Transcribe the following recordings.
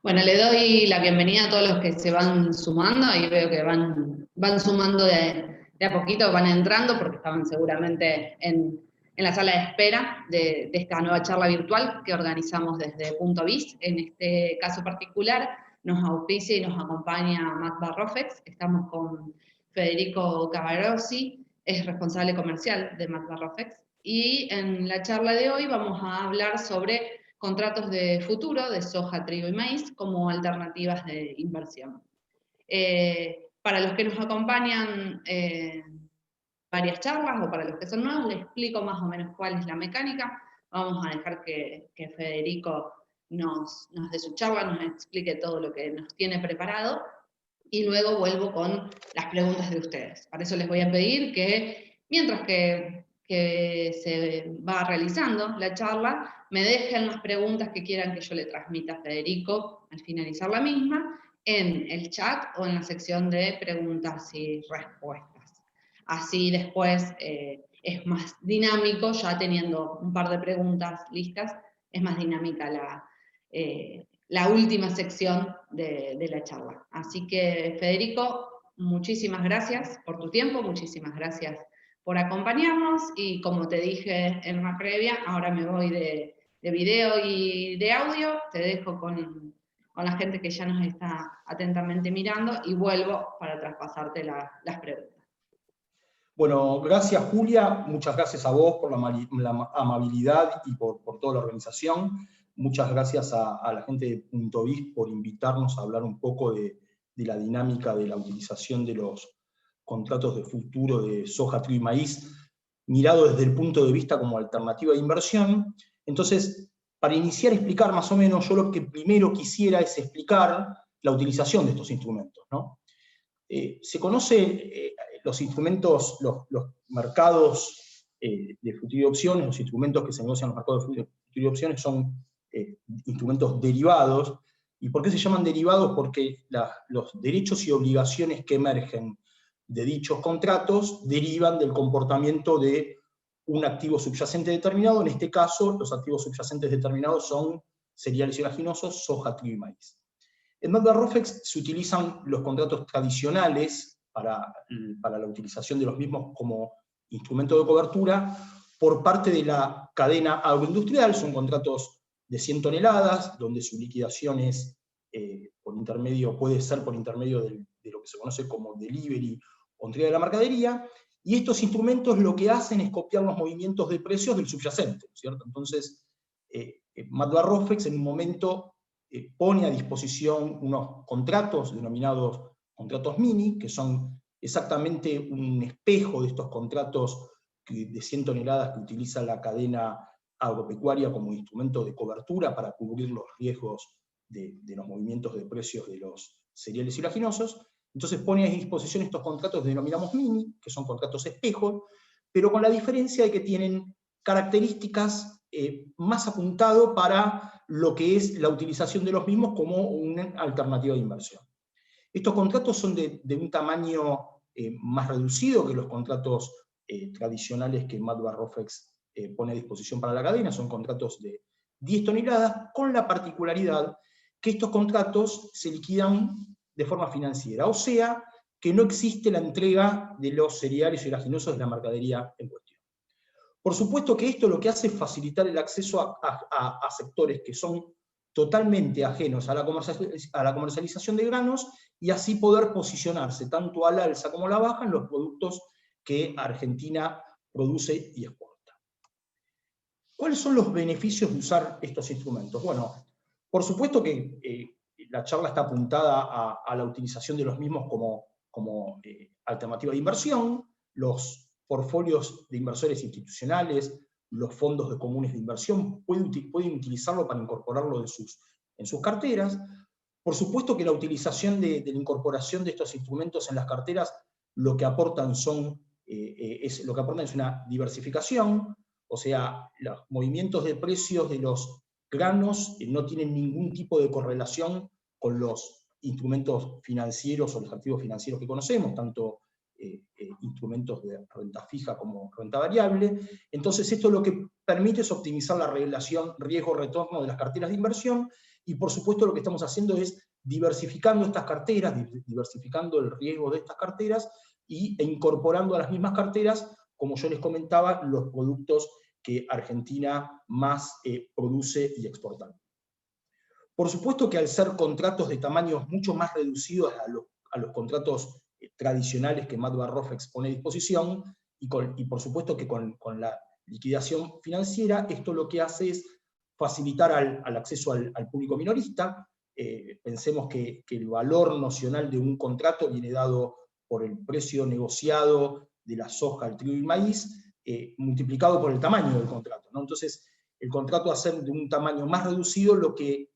Bueno, le doy la bienvenida a todos los que se van sumando, ahí veo que van sumando de a poquito, van entrando porque estaban seguramente en la sala de espera de esta nueva charla virtual que organizamos desde Punto Biz. En este caso particular nos auspicia y nos acompaña Matt Barrofex. Estamos con Federico Cavarossi, es responsable comercial de Matt Barrofex. Y en la charla de hoy vamos a hablar sobre contratos de futuro de soja, trigo y maíz como alternativas de inversión. Para los que nos acompañan varias charlas o para los que son nuevos, les explico más o menos cuál es la mecánica. Vamos a dejar que Federico nos dé su charla, nos explique todo lo que nos tiene preparado y luego vuelvo con las preguntas de ustedes. Para eso les voy a pedir que mientras que se va realizando la charla, me dejen las preguntas que quieran que yo le transmita a Federico al finalizar la misma, en el chat o en la sección de preguntas y respuestas. Así después es más dinámico, ya teniendo un par de preguntas listas, es más dinámica la última sección de la charla. Así que, Federico, muchísimas gracias por tu tiempo, muchísimas gracias por acompañarnos, y como te dije en una previa, ahora me voy de video y de audio, te dejo con la gente que ya nos está atentamente mirando, y vuelvo para traspasarte las preguntas. Bueno, gracias Julia, muchas gracias a vos por la amabilidad y por toda la organización. Muchas gracias a la gente de Punto Biz por invitarnos a hablar un poco de la dinámica de la utilización de los contratos de futuro de soja, trigo y maíz, mirado desde el punto de vista como alternativa de inversión. Entonces, para iniciar a explicar más o menos, yo lo que primero quisiera es explicar la utilización de estos instrumentos, ¿no? Se conoce los instrumentos, los mercados de futuro y opciones, los instrumentos que se negocian en los mercados de futuro y opciones son instrumentos derivados. ¿Y por qué se llaman derivados? Porque los derechos y obligaciones que emergen de dichos contratos derivan del comportamiento de un activo subyacente determinado. En este caso, los activos subyacentes determinados son cereales y oleaginosos, soja, trigo y maíz. En Matt Barrofex se utilizan los contratos tradicionales para la utilización de los mismos como instrumento de cobertura por parte de la cadena agroindustrial. Son contratos de 100 toneladas, donde su liquidación es puede ser por intermedio de lo que se conoce como delivery o entrega de la mercadería, y estos instrumentos lo que hacen es copiar los movimientos de precios del subyacente, ¿cierto? Entonces, Matt Barrofex en un momento pone a disposición unos contratos denominados contratos mini, que son exactamente un espejo de estos contratos de 100 toneladas que utiliza la cadena agropecuaria como instrumento de cobertura para cubrir los riesgos de los movimientos de precios de los cereales y oleaginosos. Entonces pone a disposición estos contratos que denominamos mini, que son contratos espejo, pero con la diferencia de que tienen características más apuntado para lo que es la utilización de los mismos como una alternativa de inversión. Estos contratos son de un tamaño más reducido que los contratos tradicionales que Matt Barrofex pone a disposición para la cadena. Son contratos de 10 toneladas, con la particularidad que estos contratos se liquidan de forma financiera, o sea, que no existe la entrega de los cereales y oleaginosos de la mercadería en cuestión. Por supuesto que esto lo que hace es facilitar el acceso a sectores que son totalmente ajenos a la comercialización de granos, y así poder posicionarse tanto al alza como a la baja en los productos que Argentina produce y exporta. ¿Cuáles son los beneficios de usar estos instrumentos? Bueno, por supuesto que la charla está apuntada a la utilización de los mismos como alternativa de inversión. Los portfolios de inversores institucionales, los fondos de comunes de inversión pueden utilizarlo para incorporarlo en sus carteras. Por supuesto que la utilización de la incorporación de estos instrumentos en las carteras lo que aportan es una diversificación, o sea, los movimientos de precios de los granos no tienen ningún tipo de correlación con los instrumentos financieros o los activos financieros que conocemos, tanto instrumentos de renta fija como renta variable. Entonces esto lo que permite es optimizar la relación riesgo-retorno de las carteras de inversión, y por supuesto lo que estamos haciendo es diversificando estas carteras, diversificando el riesgo de estas carteras, e incorporando a las mismas carteras, como yo les comentaba, los productos que Argentina más produce y exporta. Por supuesto que al ser contratos de tamaños mucho más reducidos a los contratos tradicionales que Matt Barrofex pone a disposición, y por supuesto que con la liquidación financiera, esto lo que hace es facilitar al acceso al público minorista. Pensemos que el valor nocional de un contrato viene dado por el precio negociado de la soja, el trigo y el maíz, multiplicado por el tamaño del contrato, ¿no? Entonces, el contrato a ser de un tamaño más reducido, lo que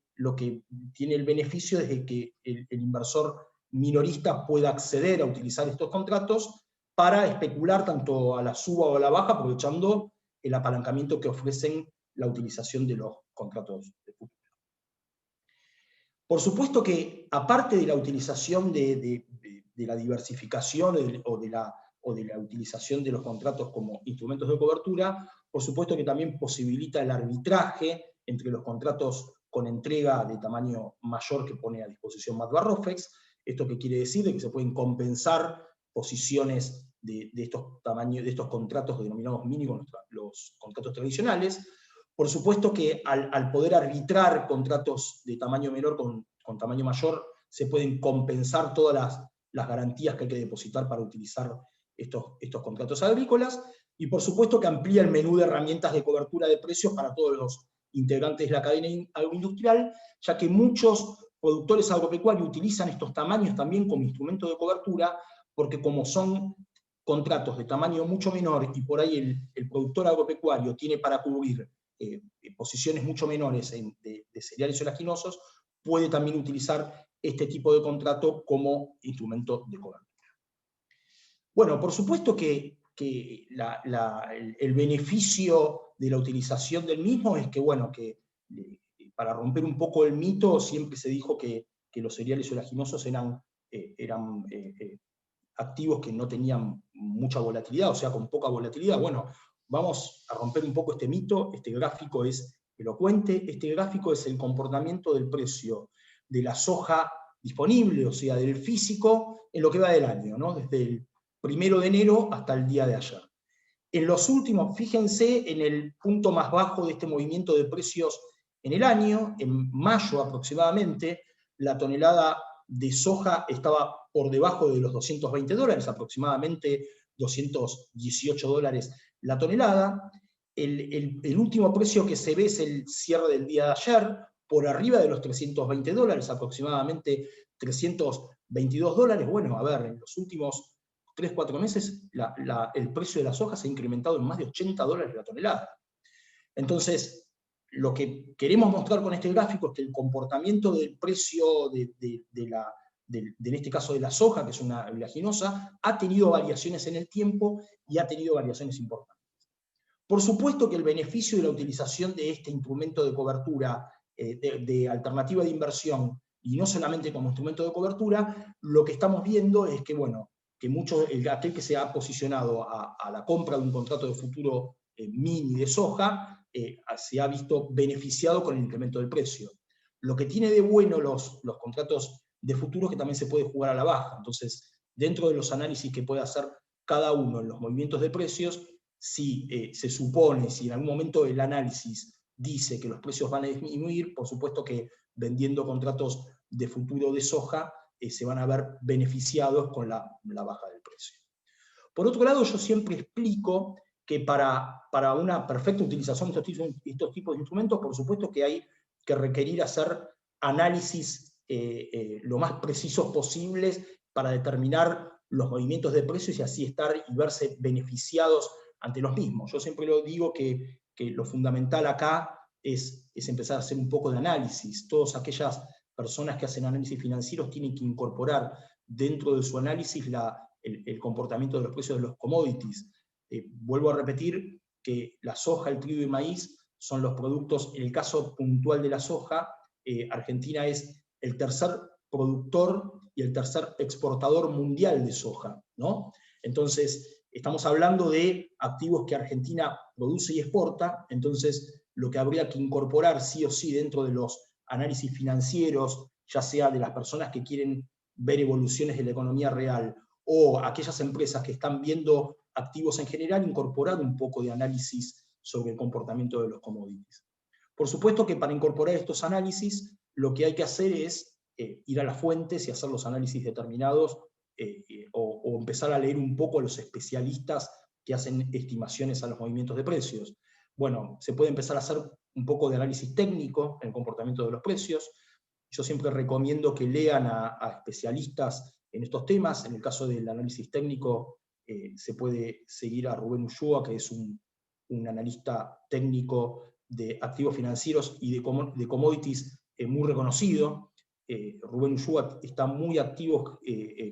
tiene el beneficio es de que el inversor minorista pueda acceder a utilizar estos contratos para especular tanto a la suba o a la baja, aprovechando el apalancamiento que ofrecen la utilización de los contratos de futuro. Por supuesto que, aparte de la utilización de la diversificación o de la utilización de los contratos como instrumentos de cobertura, por supuesto que también posibilita el arbitraje entre los contratos con entrega de tamaño mayor que pone a disposición Matt Barrofex. ¿Esto qué quiere decir? De que se pueden compensar posiciones de estos tamaños, de estos contratos denominados mínimos, los contratos tradicionales. Por supuesto que al poder arbitrar contratos de tamaño menor con tamaño mayor, se pueden compensar todas las garantías que hay que depositar para utilizar estos contratos agrícolas, y por supuesto que amplía el menú de herramientas de cobertura de precios para todos los integrantes de la cadena agroindustrial, ya que muchos productores agropecuarios utilizan estos tamaños también como instrumento de cobertura, porque como son contratos de tamaño mucho menor y por ahí el productor agropecuario tiene para cubrir posiciones mucho menores de cereales oleaginosos, puede también utilizar este tipo de contrato como instrumento de cobertura. Bueno, por supuesto que el beneficio de la utilización del mismo es que, bueno, para romper un poco el mito, siempre se dijo que los cereales oleaginosos eran activos que no tenían mucha volatilidad, o sea, con poca volatilidad. Bueno, vamos a romper un poco este mito. Este gráfico es elocuente. Este gráfico es el comportamiento del precio de la soja disponible, o sea, del físico, en lo que va del año, ¿no? Desde el 1 de enero hasta el día de ayer. En los últimos, fíjense en el punto más bajo de este movimiento de precios en el año, en mayo aproximadamente, la tonelada de soja estaba por debajo de los $220, aproximadamente $218 la tonelada. El último precio que se ve es el cierre del día de ayer, por arriba de los $320, aproximadamente $322. Bueno, a ver, en los últimos 3-4 meses el precio de la soja se ha incrementado en más de $80 la tonelada. Entonces, lo que queremos mostrar con este gráfico es que el comportamiento del precio en este caso de la soja, que es una oleaginosa, ha tenido variaciones en el tiempo y ha tenido variaciones importantes. Por supuesto que el beneficio de la utilización de este instrumento de cobertura, de alternativa de inversión, y no solamente como instrumento de cobertura, lo que estamos viendo es que, bueno, que aquel que se ha posicionado a la compra de un contrato de futuro mini de soja, se ha visto beneficiado con el incremento del precio. Lo que tiene de bueno los contratos de futuro es que también se puede jugar a la baja. Entonces, dentro de los análisis que puede hacer cada uno en los movimientos de precios, si se supone, si en algún momento el análisis dice que los precios van a disminuir, por supuesto que vendiendo contratos de futuro de soja se van a ver beneficiados con la baja del precio. Por otro lado, yo siempre explico que para una perfecta utilización de estos tipos de instrumentos, por supuesto que hay que requerir hacer análisis lo más precisos posibles para determinar los movimientos de precios y así estar y verse beneficiados ante los mismos. Yo siempre lo digo que lo fundamental acá es empezar a hacer un poco de análisis. Todas aquellas personas que hacen análisis financieros tienen que incorporar dentro de su análisis el comportamiento de los precios de los commodities. Vuelvo a repetir que la soja, el trigo y el maíz son los productos. En el caso puntual de la soja, Argentina es el tercer productor y el tercer exportador mundial de soja, ¿no? Entonces, estamos hablando de activos que Argentina produce y exporta. Entonces, lo que habría que incorporar sí o sí dentro de los análisis financieros, ya sea de las personas que quieren ver evoluciones de la economía real, o aquellas empresas que están viendo activos en general, incorporar un poco de análisis sobre el comportamiento de los commodities. Por supuesto que para incorporar estos análisis, lo que hay que hacer es ir a las fuentes y hacer los análisis determinados, o empezar a leer un poco a los especialistas que hacen estimaciones a los movimientos de precios. Bueno, se puede empezar a hacer un poco de análisis técnico en el comportamiento de los precios. Yo siempre recomiendo que lean a especialistas en estos temas. En el caso del análisis técnico, se puede seguir a Rubén Ulloa, que es un analista técnico de activos financieros y de commodities muy reconocido. Rubén Ulloa está muy activo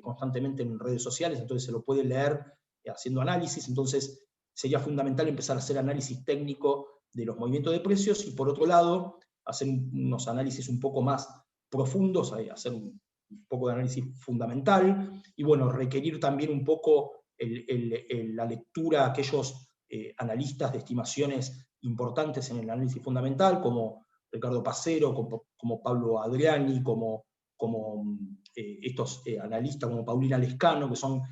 constantemente en redes sociales, entonces se lo puede leer haciendo análisis. Entonces sería fundamental empezar a hacer análisis técnico de los movimientos de precios, y por otro lado, hacer unos análisis un poco más profundos, hacer un poco de análisis fundamental, y bueno, requerir también un poco la lectura a aquellos analistas de estimaciones importantes en el análisis fundamental, como Ricardo Pacero, como Pablo Adriani, como estos analistas como Paulina Lescano, que son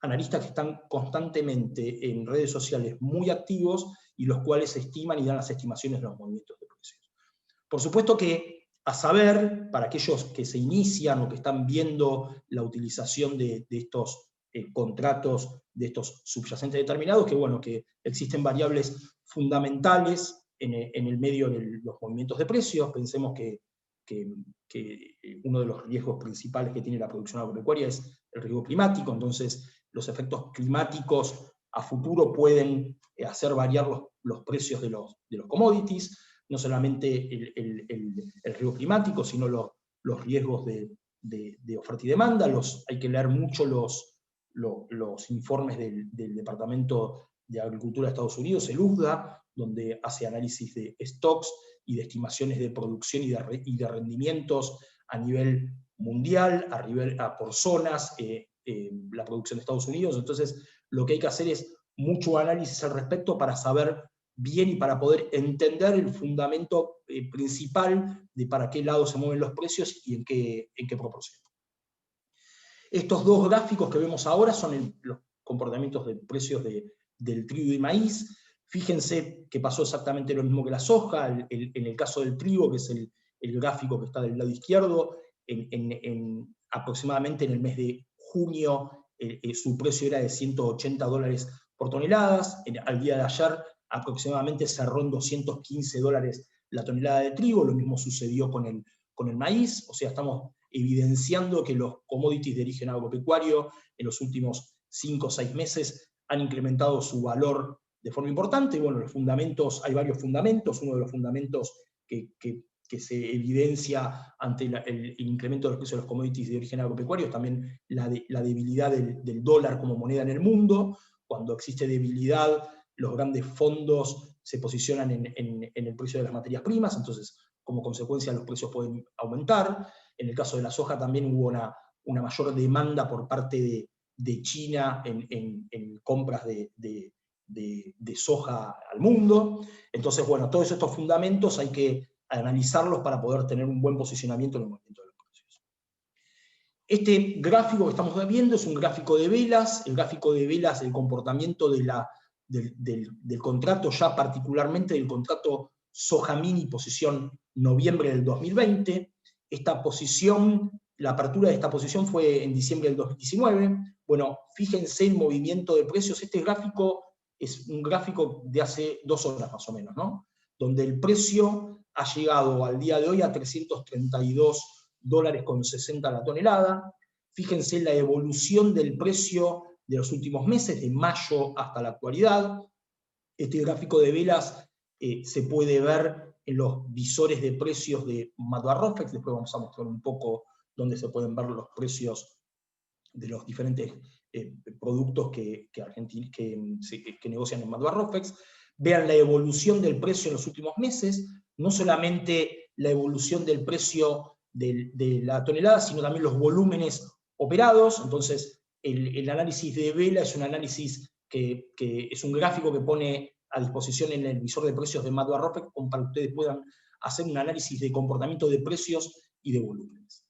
analistas que están constantemente en redes sociales muy activos, y los cuales estiman y dan las estimaciones de los movimientos de precios. Por supuesto que, a saber, para aquellos que se inician o que están viendo la utilización de estos contratos, de estos subyacentes determinados, que bueno, que existen variables fundamentales en el medio de los movimientos de precios. Pensemos que uno de los riesgos principales que tiene la producción agropecuaria es el riesgo climático. Entonces los efectos climáticos a futuro pueden hacer variar los precios de los commodities, no solamente el riesgo climático, sino los riesgos de oferta y demanda. Hay que leer mucho los informes del Departamento de Agricultura de Estados Unidos, el USDA, donde hace análisis de stocks y de estimaciones de producción y de rendimientos a nivel mundial, por zonas, la producción de Estados Unidos. Entonces, lo que hay que hacer es mucho análisis al respecto para saber bien y para poder entender el fundamento principal de para qué lado se mueven los precios y en qué proporción. Estos dos gráficos que vemos ahora son los comportamientos de precios del trigo y maíz. Fíjense que pasó exactamente lo mismo que la soja. En el caso del trigo, que es el gráfico que está del lado izquierdo, aproximadamente en el mes de junio su precio era de $180 por toneladas. Al día de ayer aproximadamente cerró en $215 la tonelada de trigo. Lo mismo sucedió con el maíz. O sea, estamos evidenciando que los commodities de origen agropecuario en los últimos 5 o 6 meses han incrementado su valor de forma importante. Y bueno, los fundamentos, hay varios fundamentos. Uno de los fundamentos que se evidencia ante el incremento de los precios de los commodities de origen agropecuario es también la debilidad del dólar como moneda en el mundo. Cuando existe debilidad, los grandes fondos se posicionan en el precio de las materias primas, entonces como consecuencia los precios pueden aumentar. En el caso de la soja también hubo una mayor demanda por parte de China en compras de soja al mundo. Entonces, bueno, todos estos fundamentos hay que analizarlos para poder tener un buen posicionamiento en el movimiento de los precios. Este gráfico que estamos viendo es un gráfico de velas. El gráfico de velas, el comportamiento del contrato, ya particularmente del contrato soja mini posición noviembre del 2020. Esta posición, la apertura de esta posición fue en diciembre del 2019. Bueno, fíjense el movimiento de precios. Este gráfico es un gráfico de hace 2 horas más o menos, ¿no? Donde el precio ha llegado al día de hoy a $332,60 la tonelada. Fíjense la evolución del precio de los últimos meses, de mayo hasta la actualidad. Este gráfico de velas se puede ver en los visores de precios de Madoarrofex. Después vamos a mostrar un poco dónde se pueden ver los precios de los diferentes productos que negocian en Madoarrofex. Vean la evolución del precio en los últimos meses, no solamente la evolución del precio de la tonelada, sino también los volúmenes operados. Entonces, el análisis de vela es un análisis que es un gráfico que pone a disposición en el visor de precios de Madoarrofex para que ustedes puedan hacer un análisis de comportamiento de precios y de volúmenes.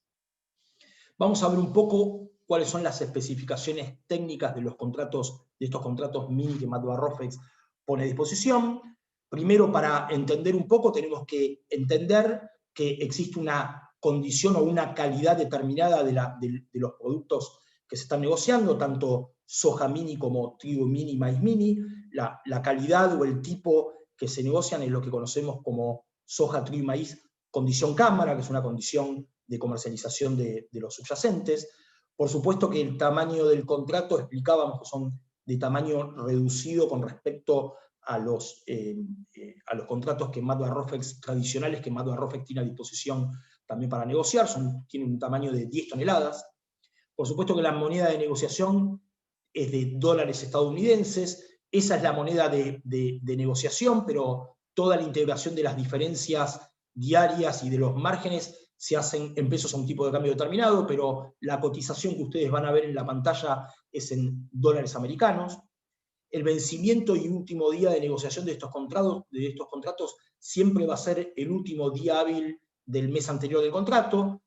Vamos a ver un poco cuáles son las especificaciones técnicas de estos contratos mini que Matt Rofex pone a disposición. Primero, para entender un poco, tenemos que entender que existe una condición o una calidad determinada de los productos que se están negociando, tanto soja mini como trigo mini, maíz mini. La calidad o el tipo que se negocian es lo que conocemos como soja, trigo y maíz, condición cámara, que es una condición de comercialización de los subyacentes. Por supuesto que el tamaño del contrato, explicábamos que son de tamaño reducido con respecto a los contratos que Matt Rofex tradicionales, que Matt Rofex tiene a disposición también para negociar, tienen un tamaño de 10 toneladas. Por supuesto que la moneda de negociación es de dólares estadounidenses, esa es la moneda de negociación, pero toda la integración de las diferencias diarias y de los márgenes se hacen en pesos a un tipo de cambio determinado, pero la cotización que ustedes van a ver en la pantalla es en dólares americanos. El vencimiento y último día de negociación de estos contratos siempre va a ser el último día hábil del mes anterior del contrato.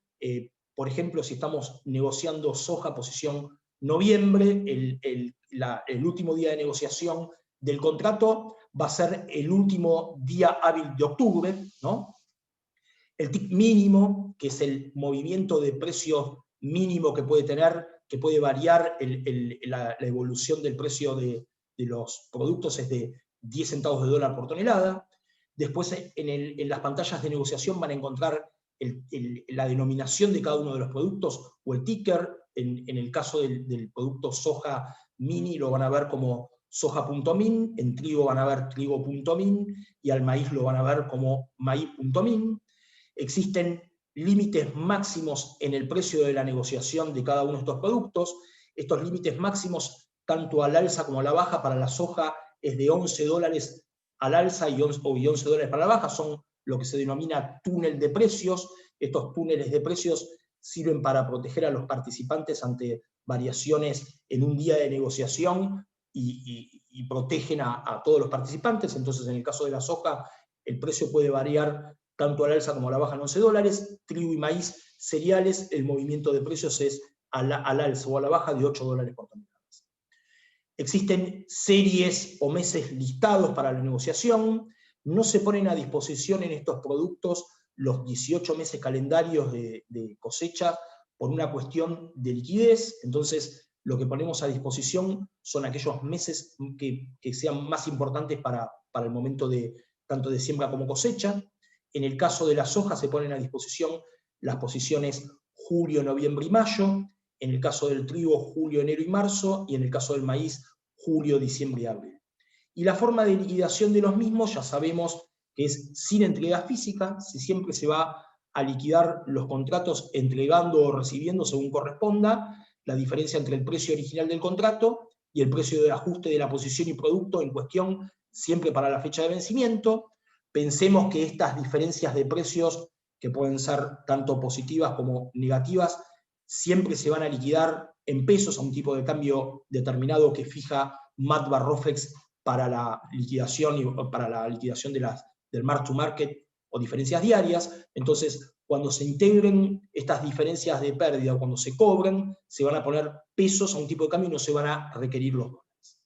Por ejemplo, si estamos negociando soja posición noviembre, el último día de negociación del contrato va a ser el último día hábil de octubre, ¿no? El tick mínimo, que es el movimiento de precios mínimo que puede tener, que puede variar la evolución del precio de los productos, es de 10 centavos de dólar por tonelada. Después en las pantallas de negociación van a encontrar la denominación de cada uno de los productos o el ticker. En el caso del producto soja mini lo van a ver como soja.min, en trigo van a ver trigo.min y al maíz lo van a ver como maíz.min. Existen límites máximos en el precio de la negociación de cada uno de estos productos. Estos límites máximos, tanto al alza como a la baja, para la soja es de $11 al alza y $11 para la baja, son lo que se denomina túnel de precios. Estos túneles de precios sirven para proteger a los participantes ante variaciones en un día de negociación y protegen a todos los participantes. Entonces, en el caso de la soja, el precio puede variar tanto al alza como a la baja en $11, trigo y maíz cereales, el movimiento de precios es al alza o a la baja de $8 por tonelada. Existen series o meses listados para la negociación, no se ponen a disposición en estos productos los 18 meses calendarios de cosecha por una cuestión de liquidez. Entonces lo que ponemos a disposición son aquellos meses que sean más importantes para el momento de tanto de siembra como cosecha. En el caso de la soja se ponen a disposición las posiciones julio, noviembre y mayo. En el caso del trigo, julio, enero y marzo. Y en el caso del maíz, julio, diciembre y abril. Y la forma de liquidación de los mismos ya sabemos que es sin entrega física. Si siempre se va a liquidar los contratos entregando o recibiendo según corresponda, la diferencia entre el precio original del contrato y el precio de ajuste de la posición y producto en cuestión, siempre para la fecha de vencimiento. Pensemos que estas diferencias de precios, que pueden ser tanto positivas como negativas, siempre se van a liquidar en pesos a un tipo de cambio determinado que fija Matt Rofex para la liquidación del mark to market o diferencias diarias. Entonces, cuando se integren estas diferencias de pérdida o cuando se cobren, se van a poner pesos a un tipo de cambio y no se van a requerir los dólares.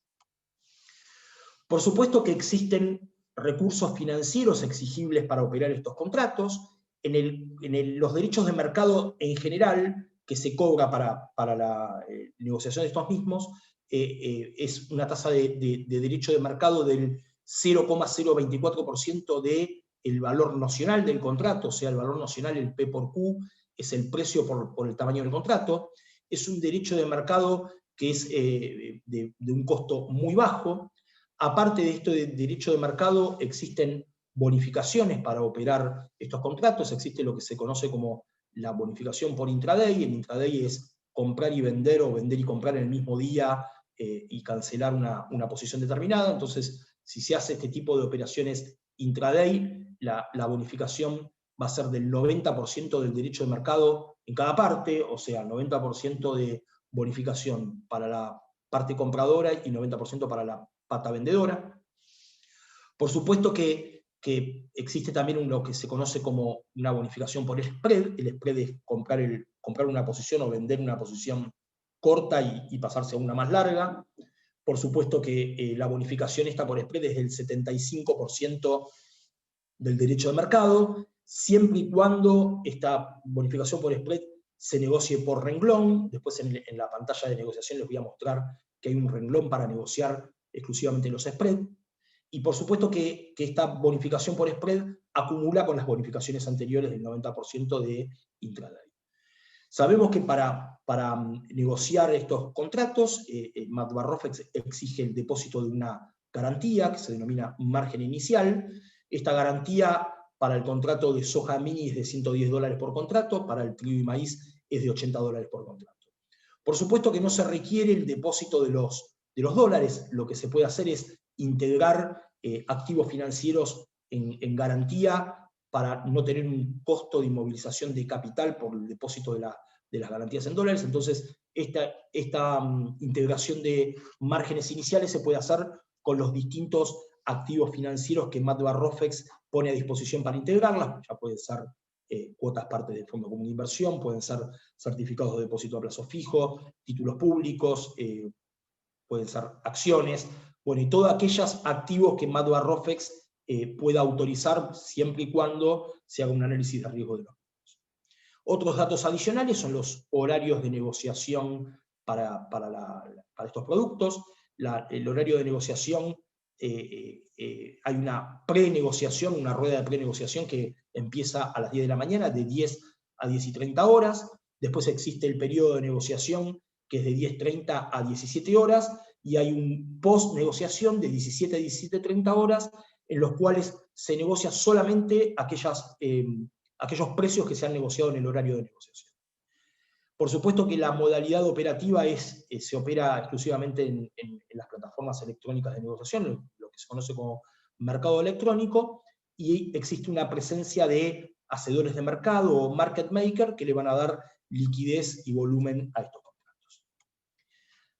Por supuesto que existen recursos financieros exigibles para operar estos contratos. Los derechos de mercado en general, que se cobra para la negociación de estos mismos, es una tasa de derecho de mercado del 0,024% del valor nocional del contrato, o sea, el valor nocional, el P por Q, es el precio por el tamaño del contrato. Es un derecho de mercado que es de un costo muy bajo. Aparte de esto de derecho de mercado, existen bonificaciones para operar estos contratos. Existe lo que se conoce como la bonificación por intraday. El intraday es comprar y vender o vender y comprar en el mismo día y cancelar una posición determinada. Entonces, si se hace este tipo de operaciones intraday, la bonificación va a ser del 90% del derecho de mercado en cada parte, o sea, 90% de bonificación para la parte compradora y 90% para la pata vendedora. Por supuesto que que existe también lo que se conoce como una bonificación por spread. El spread es comprar una posición o vender una posición corta y pasarse a una más larga. Por supuesto que la bonificación esta por spread es del 75% del derecho de mercado, siempre y cuando esta bonificación por spread se negocie por renglón. Después en la pantalla de negociación les voy a mostrar que hay un renglón para negociar exclusivamente los spread. Y por supuesto que esta bonificación por spread acumula con las bonificaciones anteriores del 90% de intraday. Sabemos que para negociar estos contratos, MATBA-ROFEX exige el depósito de una garantía, que se denomina margen inicial. Esta garantía para el contrato de soja mini es de $110 por contrato, para el trigo y maíz es de $80 por contrato. Por supuesto que no se requiere el depósito de los dólares, lo que se puede hacer es integrar activos financieros en garantía para no tener un costo de inmovilización de capital por el depósito de las garantías en dólares. Entonces, esta integración de márgenes iniciales se puede hacer con los distintos activos financieros que MATBA-ROFEX pone a disposición para integrarlas. Ya pueden ser cuotas parte del Fondo Común de Inversión, pueden ser certificados de depósito a plazo fijo, títulos públicos, pueden ser acciones, bueno, y todos aquellos activos que MATBA-ROFEX pueda autorizar siempre y cuando se haga un análisis de riesgo de los mismos. Otros datos adicionales son los horarios de negociación para estos productos. El horario de negociación, hay una prenegociación, una rueda de prenegociación que empieza a las 10 de la mañana, de 10 a 10:30 horas. Después existe el periodo de negociación, que es de 10:30 a 17 horas, y hay un post-negociación de 17 a 17:30 horas, en los cuales se negocia solamente aquellos precios que se han negociado en el horario de negociación. Por supuesto que la modalidad operativa se opera exclusivamente en las plataformas electrónicas de negociación, lo que se conoce como mercado electrónico, y existe una presencia de hacedores de mercado o market maker que le van a dar liquidez y volumen a estos contratos.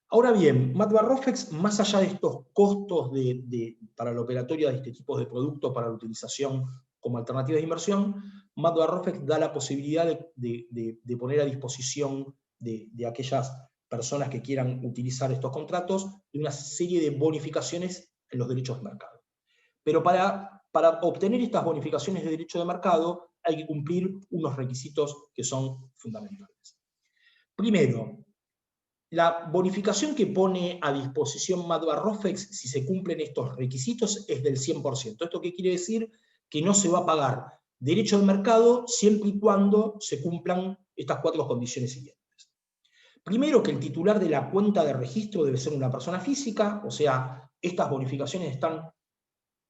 Ahora bien, MATBA-ROFEX, más allá de estos costos para la operatoria de este tipo de producto para la utilización como alternativa de inversión, MATBA-ROFEX da la posibilidad de poner a disposición de aquellas personas que quieran utilizar estos contratos de una serie de bonificaciones en los derechos de mercado. Pero para obtener estas bonificaciones de derecho de mercado hay que cumplir unos requisitos que son fundamentales. Primero, la bonificación que pone a disposición MATBA-ROFEX, si se cumplen estos requisitos, es del 100%. ¿Esto qué quiere decir? Que no se va a pagar derecho de mercado siempre y cuando se cumplan estas 4 condiciones siguientes. Primero, que el titular de la cuenta de registro debe ser una persona física, o sea, estas bonificaciones están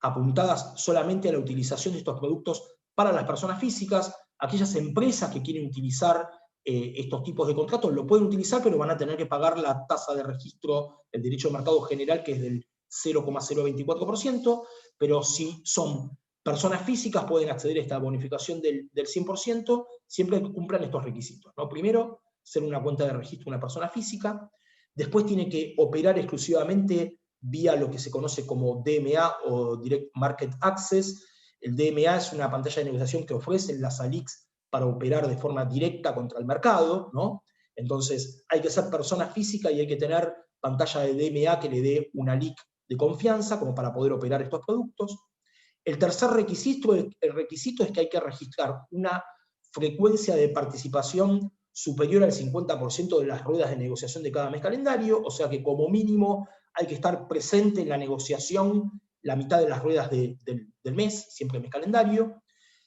apuntadas solamente a la utilización de estos productos para las personas físicas. Aquellas empresas que quieren utilizar estos tipos de contratos lo pueden utilizar, pero van a tener que pagar la tasa de registro, el derecho de mercado general, que es del 0,024%, pero si son personas físicas pueden acceder a esta bonificación del 100%, siempre que cumplan estos requisitos, ¿no? Primero, ser una cuenta de registro una persona física. Después tiene que operar exclusivamente vía lo que se conoce como DMA o Direct Market Access. El DMA es una pantalla de negociación que ofrecen las ALICs para operar de forma directa contra el mercado, ¿no? Entonces hay que ser persona física y hay que tener pantalla de DMA que le dé una ALIC de confianza como para poder operar estos productos. El tercer requisito es que hay que registrar una frecuencia de participación superior al 50% de las ruedas de negociación de cada mes calendario, o sea que como mínimo hay que estar presente en la negociación la mitad de las ruedas del mes, siempre mes calendario,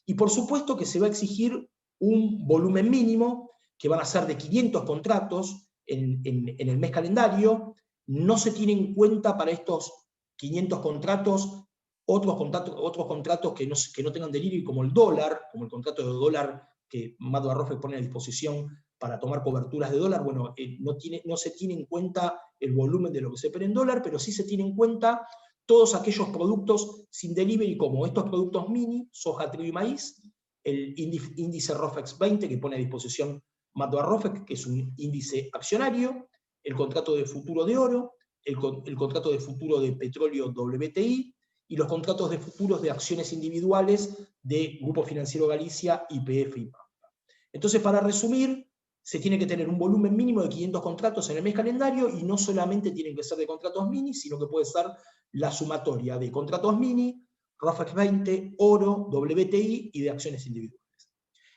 y por supuesto que se va a exigir un volumen mínimo, que van a ser de 500 contratos en el mes calendario. No se tiene en cuenta para estos 500 contratos otros contratos que no tengan delivery, como el dólar, como el contrato de dólar que MATBA-ROFEX pone a disposición para tomar coberturas de dólar. Bueno, no se tiene en cuenta el volumen de lo que se opera en dólar, pero sí se tiene en cuenta todos aquellos productos sin delivery, como estos productos mini, soja, trigo y maíz, el índice ROFEX 20 que pone a disposición MATBA-ROFEX, que es un índice accionario, el contrato de futuro de oro, el contrato de futuro de petróleo WTI, y los contratos de futuros de acciones individuales de Grupo Financiero Galicia, YPF y Pampa. Entonces, para resumir, se tiene que tener un volumen mínimo de 500 contratos en el mes calendario, y no solamente tienen que ser de contratos mini, sino que puede ser la sumatoria de contratos mini, RAFEX 20, oro, WTI y de acciones individuales.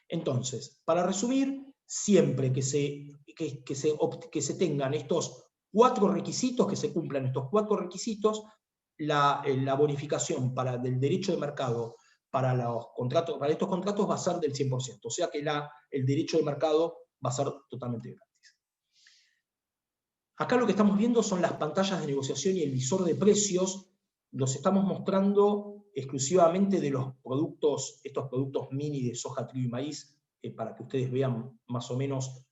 Entonces, para resumir, siempre que se tengan estos 4 requisitos, que se cumplan estos 4 requisitos, la bonificación del derecho de mercado para estos contratos va a ser del 100%, o sea que el derecho de mercado va a ser totalmente gratis. Acá lo que estamos viendo son las pantallas de negociación y el visor de precios. Los estamos mostrando exclusivamente de los productos, estos productos mini de soja, trigo y maíz, para que ustedes vean más o menos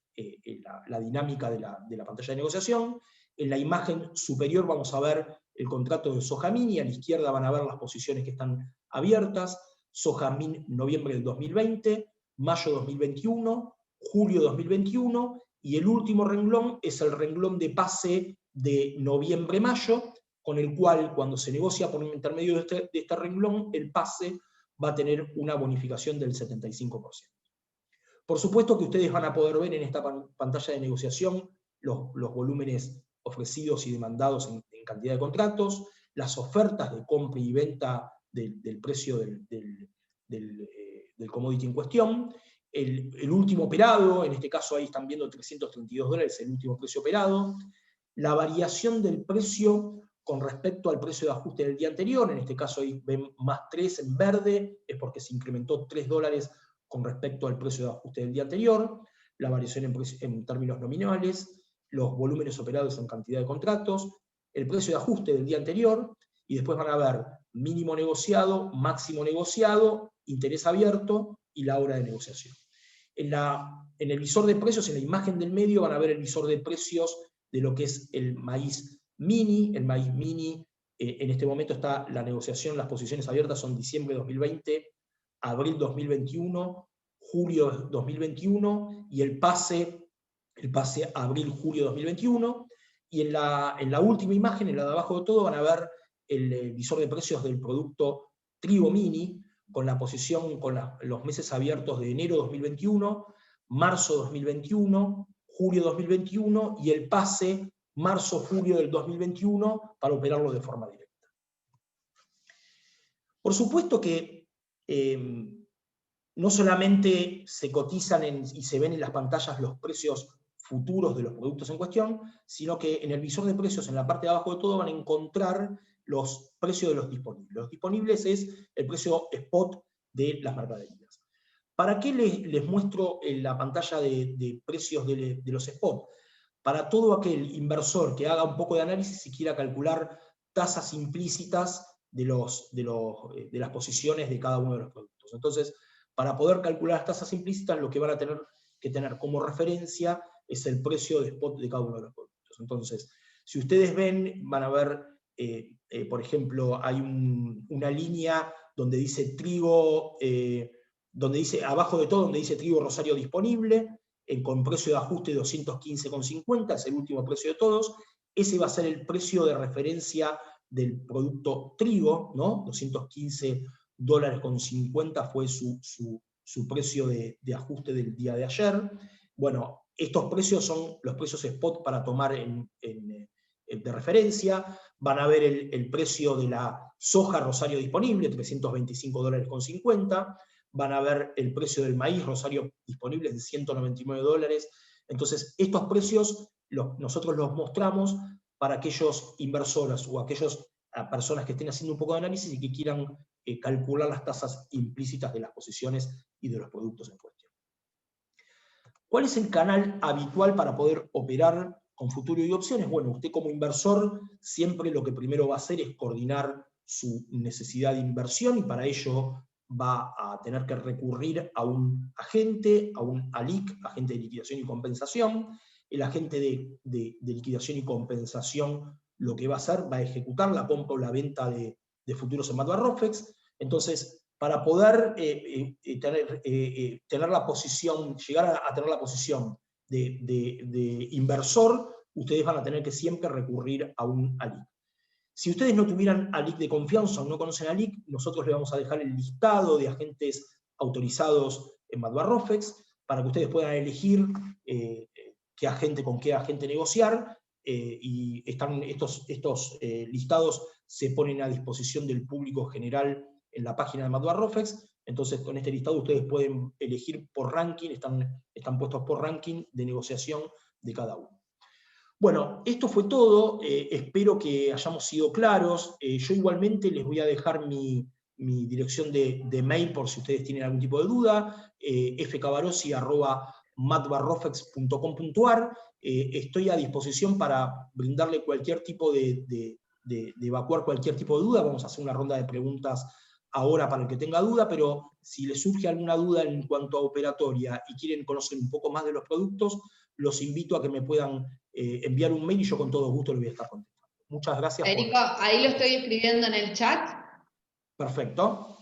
la dinámica de la pantalla de negociación. En la imagen superior vamos a ver el contrato de soja mini, a la izquierda van a ver las posiciones que están abiertas, soja mini noviembre del 2020, mayo 2021, julio 2021, y el último renglón es el renglón de pase de noviembre-mayo, con el cual, cuando se negocia por intermedio de este renglón, el pase va a tener una bonificación del 75%. Por supuesto que ustedes van a poder ver en esta pantalla de negociación los volúmenes ofrecidos y demandados en cantidad de contratos, las ofertas de compra y venta del precio del commodity en cuestión, el último operado, en este caso ahí están viendo $332, el último precio operado, la variación del precio con respecto al precio de ajuste del día anterior, en este caso ahí ven más 3 en verde, es porque se incrementó $3 con respecto al precio de ajuste del día anterior, la variación en términos nominales, los volúmenes operados en cantidad de contratos, el precio de ajuste del día anterior, y después van a ver mínimo negociado, máximo negociado, interés abierto y la hora de negociación. En el visor de precios, en la imagen del medio, van a ver el visor de precios de lo que es el maíz mini. El maíz mini, en este momento está la negociación, las posiciones abiertas son diciembre de 2020, abril 2021, julio 2021, y el pase abril-julio 2021. Y en la última imagen, en la de abajo de todo, van a ver el visor de precios del producto trigo mini, con la posición, con los meses abiertos de enero 2021, marzo 2021, julio 2021, y el pase marzo-julio del 2021 para operarlo de forma directa. Por supuesto que no solamente se cotizan y se ven en las pantallas los precios futuros de los productos en cuestión, sino que en el visor de precios, en la parte de abajo de todo, van a encontrar los precios de los disponibles. Los disponibles es el precio spot de las mercaderías. ¿Para qué les muestro la pantalla de precios de los spot? Para todo aquel inversor que haga un poco de análisis y quiera calcular tasas implícitas de las posiciones de cada uno de los productos. Entonces, para poder calcular las tasas implícitas, lo que van a tener que tener como referencia es el precio de spot de cada uno de los productos. Entonces, si ustedes ven, van a ver, por ejemplo, hay una línea donde dice trigo, donde dice, abajo de todo, donde dice trigo Rosario disponible, con precio de ajuste de 215,50, es el último precio de todos. Ese va a ser el precio de referencia del producto trigo, ¿no? $215,50 fue su precio de ajuste del día de ayer. Bueno, estos precios son los precios spot para tomar de referencia. Van a ver el precio de la soja Rosario disponible, $325,50. Van a ver el precio del maíz Rosario disponible de $199. Entonces, estos precios nosotros los mostramos para aquellos inversores o aquellas personas que estén haciendo un poco de análisis y que quieran calcular las tasas implícitas de las posiciones y de los productos en cuestión. ¿Cuál es el canal habitual para poder operar con futuro y opciones? Bueno, usted como inversor siempre lo que primero va a hacer es coordinar su necesidad de inversión, y para ello va a tener que recurrir a un agente, a un ALIC, agente de liquidación y compensación. El agente de liquidación y compensación lo que va a hacer, va a ejecutar la compra o la venta de futuros en Rofex. Entonces, para poder tener la posición, llegar a tener la posición de inversor, ustedes van a tener que siempre recurrir a un ALIC. Si ustedes no tuvieran a LIC de confianza o no conocen a LIC, nosotros les vamos a dejar el listado de agentes autorizados en MadBarRofex para que ustedes puedan elegir con qué agente negociar, y estos listados se ponen a disposición del público general en la página de MadBarRofex. Entonces, con este listado ustedes pueden elegir por ranking, están puestos por ranking de negociación de cada uno. Bueno, esto fue todo, espero que hayamos sido claros. Yo igualmente les voy a dejar mi dirección de mail por si ustedes tienen algún tipo de duda, fcabarossi@madbarrofex.com.ar. Estoy a disposición para brindarle cualquier tipo de evacuar cualquier tipo de duda. Vamos a hacer una ronda de preguntas ahora para el que tenga duda, pero si les surge alguna duda en cuanto a operatoria y quieren conocer un poco más de los productos, los invito a que me puedan enviar un mail y yo con todo gusto les voy a estar contestando. Muchas gracias. Federico, ahí lo estoy escribiendo en el chat. Perfecto.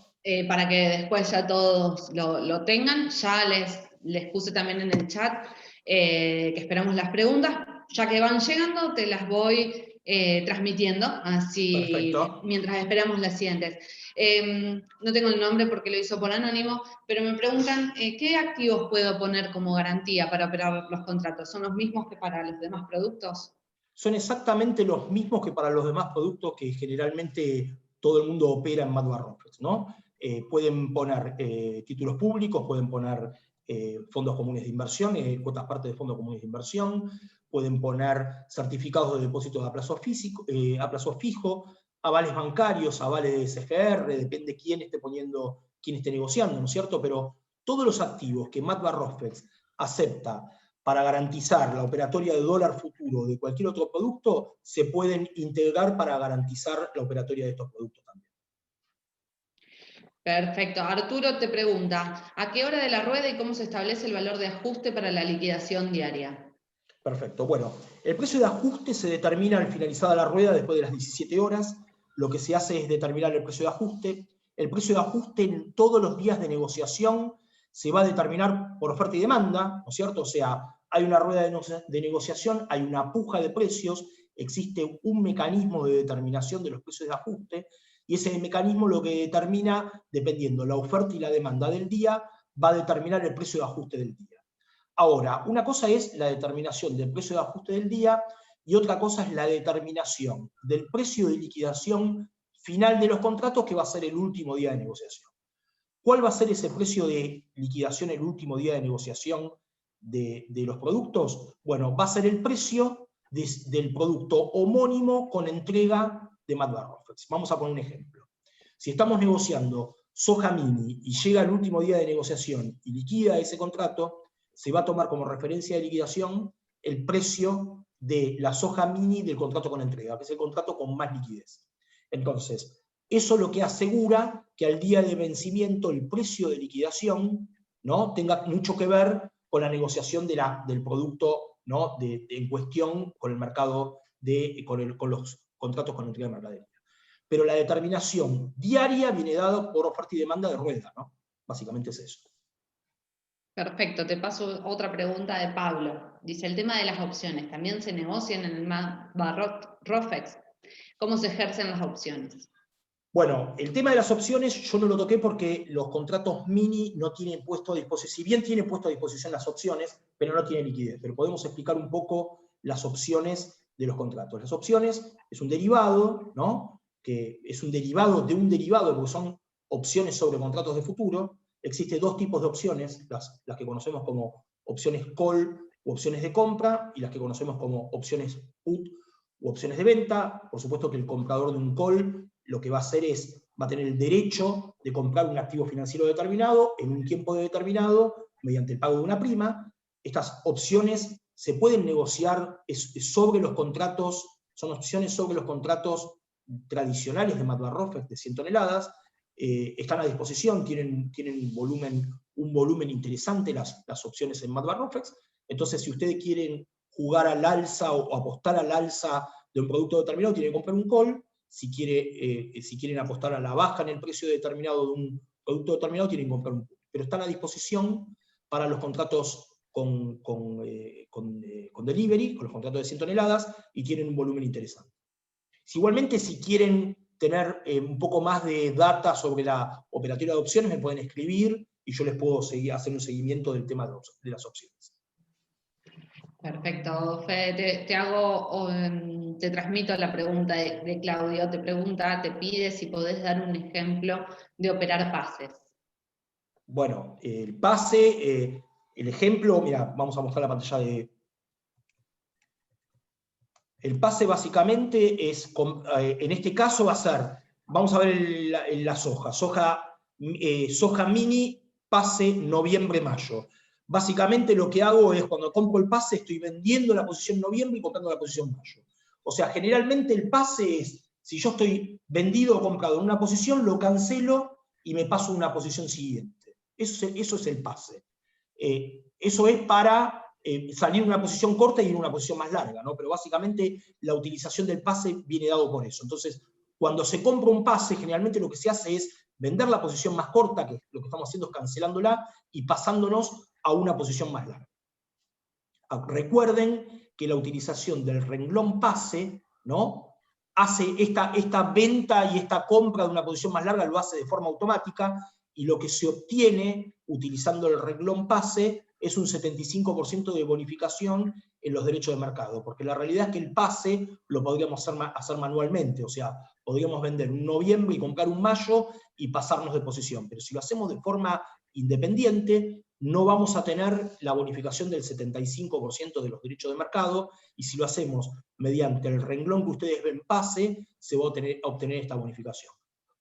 Para que después ya todos lo tengan. Ya les puse también en el chat que esperamos las preguntas. Ya que van llegando, te las voy transmitiendo, así Perfecto. mientras esperamos las siguientes. No tengo el nombre porque lo hizo por anónimo, pero me preguntan ¿qué activos puedo poner como garantía para operar los contratos? ¿Son los mismos que para los demás productos? Son exactamente los mismos que para los demás productos que generalmente todo el mundo opera en MadBarRofex, ¿no? Pueden poner títulos públicos, pueden poner fondos comunes de inversión, cuotas parte de fondos comunes de inversión, pueden poner certificados de depósitos a plazo fijo, avales bancarios, avales de CFR, depende quién esté negociando, ¿no es cierto? Pero todos los activos que MadBarRofex acepta para garantizar la operatoria de dólar futuro de cualquier otro producto, se pueden integrar para garantizar la operatoria de estos productos también. Perfecto. Arturo te pregunta, ¿a qué hora de la rueda y cómo se establece el valor de ajuste para la liquidación diaria? Perfecto. Bueno, el precio de ajuste se determina al finalizada la rueda después de las 17 horas. Lo que se hace es determinar el precio de ajuste. El precio de ajuste en todos los días de negociación se va a determinar por oferta y demanda, ¿no es cierto? O sea, hay una rueda de negociación, hay una puja de precios, existe un mecanismo de determinación de los precios de ajuste, y ese mecanismo lo que determina, dependiendo la oferta y la demanda del día, va a determinar el precio de ajuste del día. Ahora, una cosa es la determinación del precio de ajuste del día y otra cosa es la determinación del precio de liquidación final de los contratos, que va a ser el último día de negociación. ¿Cuál va a ser ese precio de liquidación el último día de negociación de los productos? Bueno, va a ser el precio del producto homónimo con entrega de MadBarRofex. Vamos a poner un ejemplo. Si estamos negociando soja mini y llega el último día de negociación y liquida ese contrato, se va a tomar como referencia de liquidación el precio de la soja mini del contrato con entrega, que es el contrato con más liquidez. Entonces, eso lo que asegura que al día de vencimiento el precio de liquidación, ¿no?, tenga mucho que ver con la negociación del producto, ¿no?, en cuestión con el mercado, con los contratos con entrega de mercadería. Pero la determinación diaria viene dada por oferta y demanda de rueda, ¿no? Básicamente es eso. Perfecto, te paso otra pregunta de Pablo. Dice, el tema de las opciones, ¿también se negocian en el MadBarRofex? ¿Cómo se ejercen las opciones? Bueno, el tema de las opciones yo no lo toqué porque los contratos mini no tienen puesto a disposición, si bien tienen puesto a disposición las opciones, pero no tienen liquidez. Pero podemos explicar un poco las opciones de los contratos. Las opciones es un derivado, ¿no?, que es un derivado de un derivado, porque son opciones sobre contratos de futuro. Existen dos tipos de opciones, las que conocemos como opciones call u opciones de compra, y las que conocemos como opciones put u opciones de venta. Por supuesto que el comprador de un call lo que va a hacer va a tener el derecho de comprar un activo financiero determinado en un tiempo determinado mediante el pago de una prima. Estas opciones se pueden negociar sobre los contratos, son opciones sobre los contratos tradicionales de MadBarRofex de 100 toneladas, están a disposición, tienen un volumen interesante las opciones en MadBarRofex. Entonces, si ustedes quieren jugar al alza o apostar al alza de un producto determinado, tienen que comprar un call. Si quieren apostar a la baja en el precio determinado de un producto determinado, tienen que comprar un put. Pero están a disposición para los contratos con delivery, con los contratos de 100 toneladas, y tienen un volumen interesante. Igualmente, si quieren tener un poco más de data sobre la operatoria de opciones, me pueden escribir y yo les puedo hacer un seguimiento del tema de las opciones. Perfecto, Fede, te transmito la pregunta de Claudio, te pide si podés dar un ejemplo de operar pases. Bueno, el pase, el ejemplo, mira, vamos a mostrar la pantalla de... El pase básicamente es, en este caso va a ser, vamos a ver la soja, soja mini, pase noviembre-mayo. Básicamente lo que hago es, cuando compro el pase, estoy vendiendo la posición noviembre y comprando la posición mayo. O sea, generalmente el pase es, si yo estoy vendido o comprado en una posición, lo cancelo y me paso a una posición siguiente. Eso es el pase. Eso es para salir en una posición corta y en una posición más larga, ¿no? Pero básicamente la utilización del pase viene dado por eso. Entonces, cuando se compra un pase, generalmente lo que se hace es vender la posición más corta, que lo que estamos haciendo es cancelándola y pasándonos a una posición más larga. Recuerden que la utilización del renglón pase, ¿no?, hace esta venta y esta compra de una posición más larga, lo hace de forma automática, y lo que se obtiene utilizando el renglón pase es un 75% de bonificación en los derechos de mercado, porque la realidad es que el pase lo podríamos hacer manualmente, o sea, podríamos vender un noviembre y comprar un mayo y pasarnos de posición, pero si lo hacemos de forma independiente, no vamos a tener la bonificación del 75% de los derechos de mercado, y si lo hacemos mediante el renglón que ustedes ven pase, se va a obtener esta bonificación.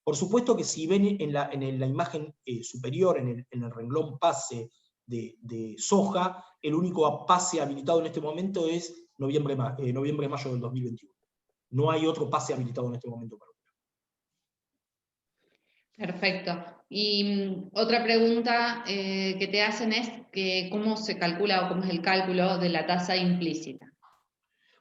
Por supuesto que si ven en la imagen superior, en el renglón pase de soja, el único pase habilitado en este momento es noviembre-mayo del 2021. No hay otro pase habilitado en este momento para operar. Perfecto. Y otra pregunta que te hacen es que cómo se calcula o cómo es el cálculo de la tasa implícita.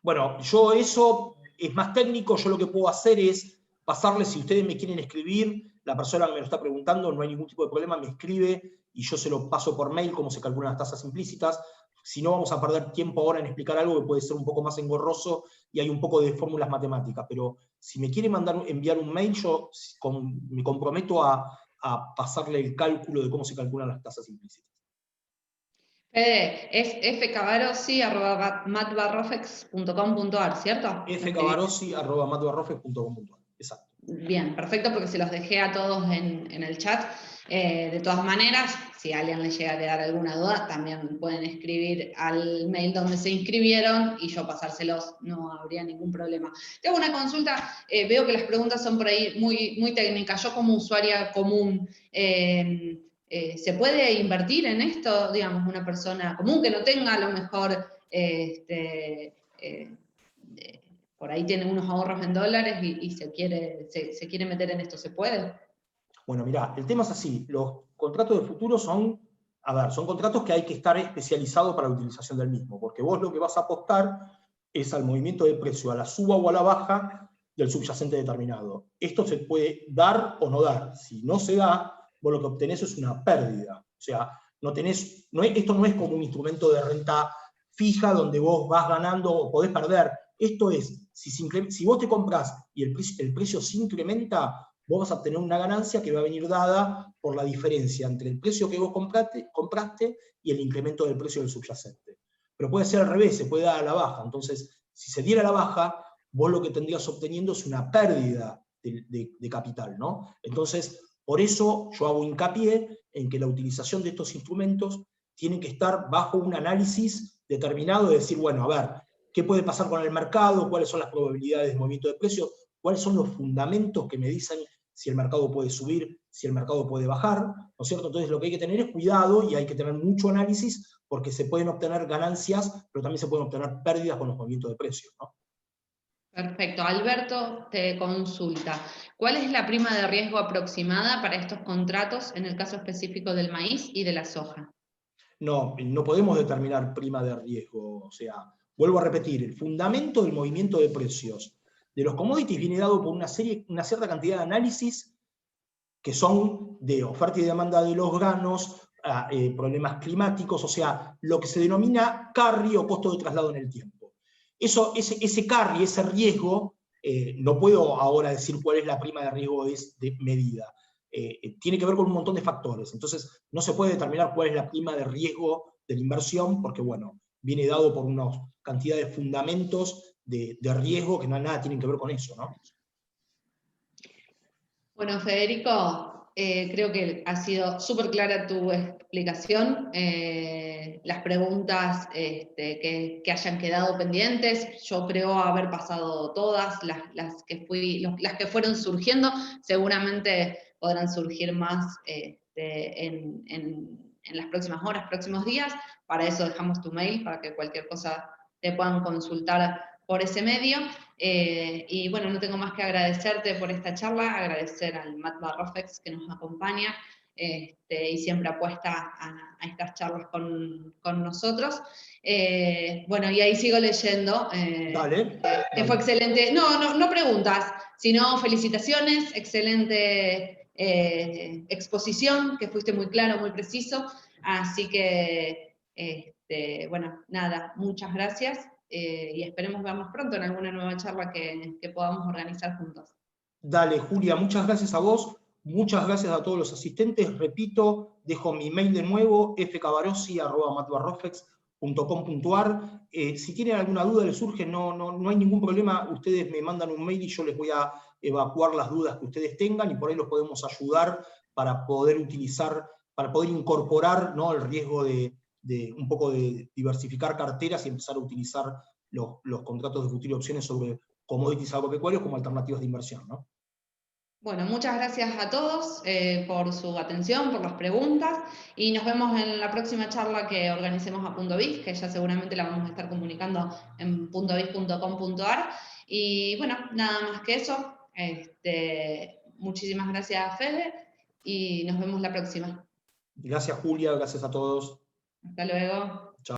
Bueno, yo eso es más técnico, yo lo que puedo hacer es pasarles, si ustedes me quieren escribir, la persona que me lo está preguntando, no hay ningún tipo de problema, me escribe y yo se lo paso por mail cómo se calculan las tasas implícitas. Si no, vamos a perder tiempo ahora en explicar algo que puede ser un poco más engorroso y hay un poco de fórmulas matemáticas, pero si me quiere enviar un mail, yo me comprometo a pasarle el cálculo de cómo se calculan las tasas implícitas. Fede, es fcavarossi@matbarrofex.com.ar, ¿cierto? fcavarossi@matbarrofex.com.ar, exacto. Bien, perfecto, porque se los dejé a todos en el chat. De todas maneras, si a alguien le llega a quedar alguna duda, también pueden escribir al mail donde se inscribieron y yo pasárselos, no habría ningún problema. Tengo una consulta, veo que las preguntas son por ahí muy, muy técnicas. Yo como usuaria común, ¿se puede invertir en esto? Digamos, una persona común que no tenga a lo mejor por ahí tiene unos ahorros en dólares y se quiere meter en esto, ¿se puede? Bueno, mirá, el tema es así, los contratos de futuro son contratos que hay que estar especializados para la utilización del mismo, porque vos lo que vas a apostar es al movimiento de precio, a la suba o a la baja del subyacente determinado. Esto se puede dar o no dar. Si no se da, vos lo que obtenés es una pérdida. O sea, esto no es como un instrumento de renta fija donde vos vas ganando o podés perder. Esto es, si vos te compras y el precio se incrementa, vos vas a obtener una ganancia que va a venir dada por la diferencia entre el precio que vos compraste y el incremento del precio del subyacente. Pero puede ser al revés, se puede dar a la baja. Entonces, si se diera a la baja, vos lo que tendrías obteniendo es una pérdida de capital, ¿no? Entonces, por eso yo hago hincapié en que la utilización de estos instrumentos tiene que estar bajo un análisis determinado de decir, bueno, a ver, ¿qué puede pasar con el mercado? ¿Cuáles son las probabilidades de movimiento de precios? ¿Cuáles son los fundamentos que me dicen si el mercado puede subir, si el mercado puede bajar? ¿No es cierto? Entonces lo que hay que tener es cuidado y hay que tener mucho análisis porque se pueden obtener ganancias, pero también se pueden obtener pérdidas con los movimientos de precios, ¿no? Perfecto. Alberto te consulta. ¿Cuál es la prima de riesgo aproximada para estos contratos en el caso específico del maíz y de la soja? No podemos determinar prima de riesgo. O sea, vuelvo a repetir, el fundamento del movimiento de precios de los commodities viene dado por una cierta cantidad de análisis que son de oferta y demanda de los granos, problemas climáticos, o sea, lo que se denomina carry o costo de traslado en el tiempo. Ese carry, ese riesgo, no puedo ahora decir cuál es la prima de riesgo de medida. Tiene que ver con un montón de factores. Entonces, no se puede determinar cuál es la prima de riesgo de la inversión, porque, bueno, viene dado por una cantidad de fundamentos de riesgo que nada tienen que ver con eso, ¿no? Bueno, Federico, creo que ha sido súper clara tu explicación. Las preguntas que hayan quedado pendientes, yo creo haber pasado todas, las que fueron surgiendo, seguramente podrán surgir más en las próximas horas, próximos días. Para eso dejamos tu mail, para que cualquier cosa te puedan consultar por ese medio. Y bueno, no tengo más que agradecerte por esta charla, agradecer al Matt Barrofex que nos acompaña y siempre apuesta a estas charlas con nosotros. Bueno, y ahí sigo leyendo. Dale. Que fue excelente. No preguntas, sino felicitaciones, excelente exposición, que fuiste muy claro, muy preciso. Así que, bueno, nada, muchas gracias. Y esperemos vernos pronto en alguna nueva charla que podamos organizar juntos. Dale, Julia, muchas gracias a vos, muchas gracias a todos los asistentes. Repito, dejo mi mail de nuevo, fcabarossi@matbarrofex.com.ar. Si tienen alguna duda, les surge, no hay ningún problema, ustedes me mandan un mail y yo les voy a evacuar las dudas que ustedes tengan y por ahí los podemos ayudar para poder utilizar, para poder incorporar, ¿no?, el riesgo de un poco de diversificar carteras y empezar a utilizar los contratos de futuro y opciones sobre commodities agropecuarios como alternativas de inversión, ¿no? Bueno, muchas gracias a todos por su atención, por las preguntas, y nos vemos en la próxima charla que organicemos a Punto Biz, que ya seguramente la vamos a estar comunicando en puntobiz.com.ar. Y bueno, nada más que eso. Muchísimas gracias, Fede, y nos vemos la próxima. Gracias, Julia, gracias a todos. Hasta luego.